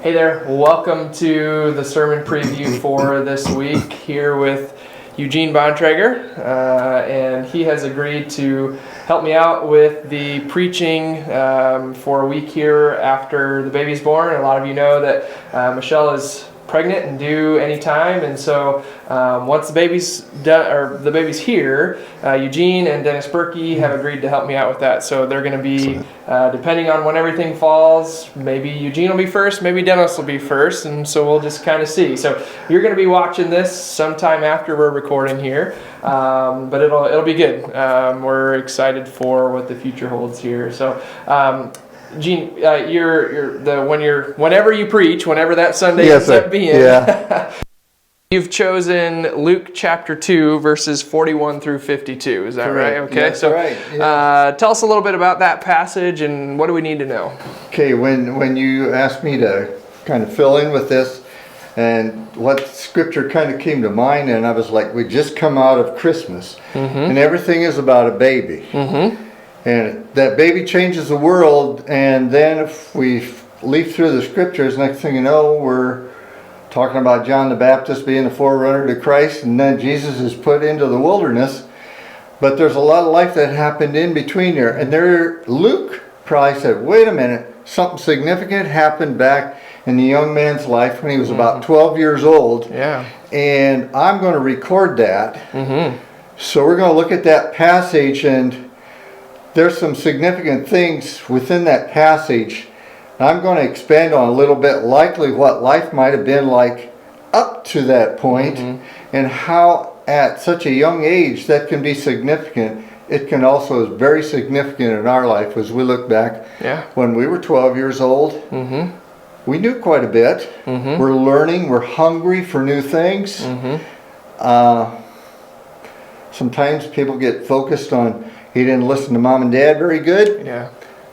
Hey there, welcome to the sermon preview for this week here with Eugene Bontrager, and he has agreed to help me out with the preaching for a week here after the baby's born. A lot of you know that Michelle is pregnant and due anytime, and so once the baby's done, or the baby's here, Eugene and Dennis Berkey have agreed to help me out with that. So they're going to be, depending on when everything falls, maybe Eugene will be first, maybe Dennis will be first, and so we'll just kind of see. So you're going to be watching this sometime after we're recording here, but it'll be good. We're excited for what the future holds here. So. Gene, whenever you preach, whenever that Sunday ends up being, you've chosen Luke chapter 2, verses 41 through 52. Is that right? Okay, that's right. Yeah. Tell us a little bit about that passage and what do we need to know? Okay, when you asked me to kind of fill in with this, and what scripture kind of came to mind, and I was like, we just come out of Christmas, and everything is about a baby. And that baby changes the world, and then if we leaf through the scriptures, next thing you know, we're talking about John the Baptist being the forerunner to Christ, and then Jesus is put into the wilderness. But there's a lot of life that happened in between there. And Luke probably said, wait a minute, something significant happened back in the young man's life when he was about 12 years old. Yeah. And I'm going to record that. So we're going to look at that passage, and there's some significant things within that passage. I'm going to expand on a little bit, likely what life might have been like up to that point, and how at such a young age that can be significant. It can also be very significant in our life as we look back. When we were 12 years old, we knew quite a bit. We're learning, we're hungry for new things. Sometimes people get focused on he didn't listen to mom and dad very good.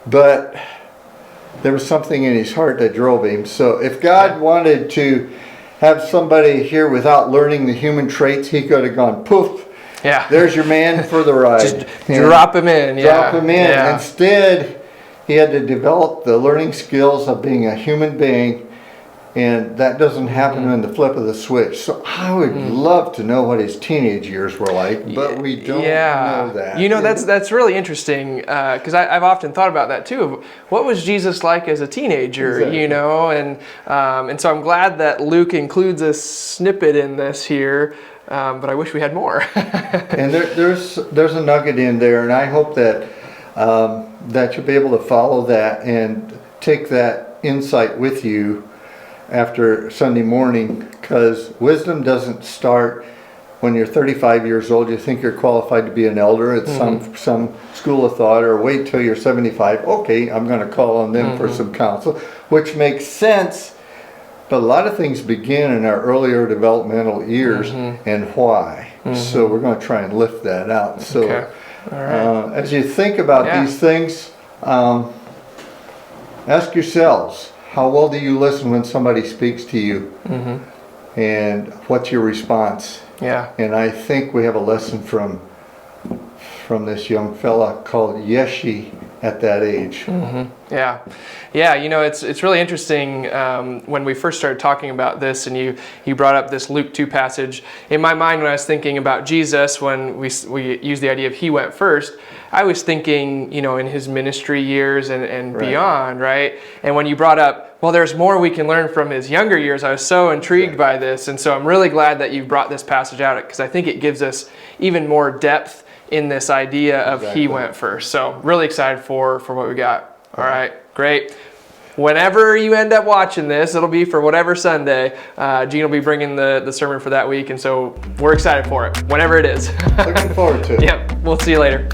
But there was something in his heart that drove him. So if God wanted to have somebody here without learning the human traits, he could have gone, poof, there's your man for the ride. Just drop him in. Drop him in. Instead, he had to develop the learning skills of being a human being. And that doesn't happen in the flip of the switch. So I would love to know what his teenage years were like, but we don't know that. You know, that's really interesting, because I've often thought about that too. What was Jesus like as a teenager? Exactly. You know, and so I'm glad that Luke includes a snippet in this here. But I wish we had more. And there's a nugget in there, and I hope that that you'll be able to follow that and take that insight with you after Sunday morning, because wisdom doesn't start when you're 35 years old. You think you're qualified to be an elder at some school of thought, or wait till you're 75. Okay, I'm going to call on them for some counsel, which makes sense. But a lot of things begin in our earlier developmental years, and why. So we're going to try and lift that out. So as you think about these things, ask yourselves, how well do you listen when somebody speaks to you? And what's your response? And I think we have a lesson from this young fella called Yeshi at that age. Yeah, you know, it's really interesting when we first started talking about this, and you brought up this Luke 2 passage. In my mind, when I was thinking about Jesus, when we used the idea of he went first, I was thinking, you know, in his ministry years and beyond, right? And when you brought up, well, there's more we can learn from his younger years, I was so intrigued by this. And so I'm really glad that you brought this passage out, because I think it gives us even more depth in this idea of he went first. So really excited for what we got. All right, great. Whenever you end up watching this, it'll be for whatever Sunday. Gene will be bringing the sermon for that week, and so we're excited for it, whenever it is. Looking forward to it. Yep, we'll see you later.